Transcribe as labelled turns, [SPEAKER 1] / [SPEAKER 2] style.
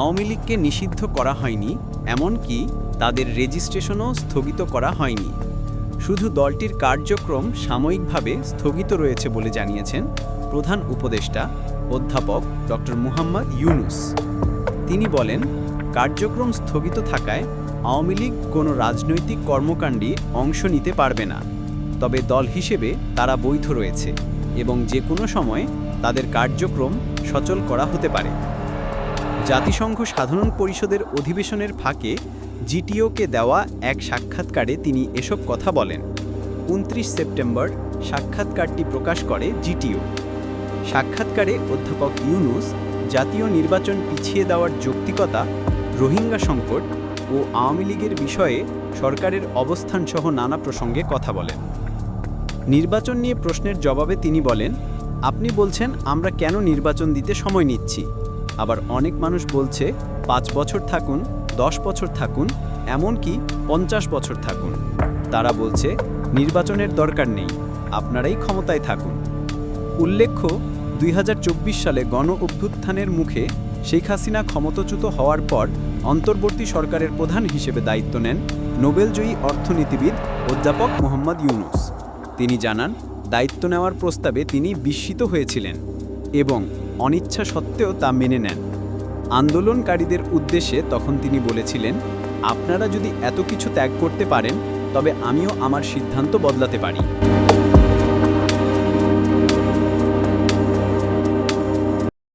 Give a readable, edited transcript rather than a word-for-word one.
[SPEAKER 1] আওয়ামী লীগকে নিষিদ্ধ করা হয়নি, এমনকি তাদের রেজিস্ট্রেশনও স্থগিত করা হয়নি। শুধু দলটির কার্যক্রম সাময়িকভাবে স্থগিত রয়েছে বলে জানিয়েছেন প্রধান উপদেষ্টা অধ্যাপক ডক্টর মুহাম্মদ ইউনূস। তিনি বলেন, কার্যক্রম স্থগিত থাকায় আওয়ামী লীগ কোনো রাজনৈতিক কর্মকাণ্ডে অংশ নিতে পারবে না, তবে দল হিসেবে তারা বৈধ রয়েছে এবং যে কোনো সময় তাদের কার্যক্রম সচল করা হতে পারে। জাতিসংঘ সাধারণ পরিষদের অধিবেশনের ফাঁকে জিটিওকে দেওয়া এক সাক্ষাৎকারে তিনি এসব কথা বলেন। ২৯ সেপ্টেম্বর সাক্ষাৎকারটি প্রকাশ করে জিটিও। সাক্ষাৎকারে অধ্যাপক ইউনূস জাতীয় নির্বাচন পিছিয়ে দেওয়ার যৌক্তিকতা, রোহিঙ্গা সংকট ও আওয়ামী লীগের বিষয়ে সরকারের অবস্থানসহ নানা প্রসঙ্গে কথা বলেন। নির্বাচন নিয়ে প্রশ্নের জবাবে তিনি বলেন, আপনি বলছেন আমরা কেন নির্বাচন দিতে সময় নিচ্ছি, আবার অনেক মানুষ বলছে ৫ বছর থাকুন, ১০ বছর থাকুন, এমনকি ৫০ বছর থাকুন। তারা বলছে নির্বাচনের দরকার নেই, আপনারাই ক্ষমতায় থাকুন। উল্লেখ্য, ২০২৪ সালে গণ অভ্যুত্থানের মুখে শেখ হাসিনা ক্ষমতাচ্যুত হওয়ার পর অন্তর্বর্তী সরকারের প্রধান হিসেবে দায়িত্ব নেন নোবেলজয়ী অর্থনীতিবিদ অধ্যাপক মুহাম্মদ ইউনূস। তিনি জানান, দায়িত্ব নেওয়ার প্রস্তাবে তিনি বিস্মিত হয়েছিলেন এবং অনিচ্ছা সত্ত্বেও তা মেনে নেন। আন্দোলনকারীদের উদ্দেশ্যে তখন তিনি বলেছিলেন, আপনারা যদি এত কিছু ত্যাগ করতে পারেন তবে আমিও আমার সিদ্ধান্ত বদলাতে পারি।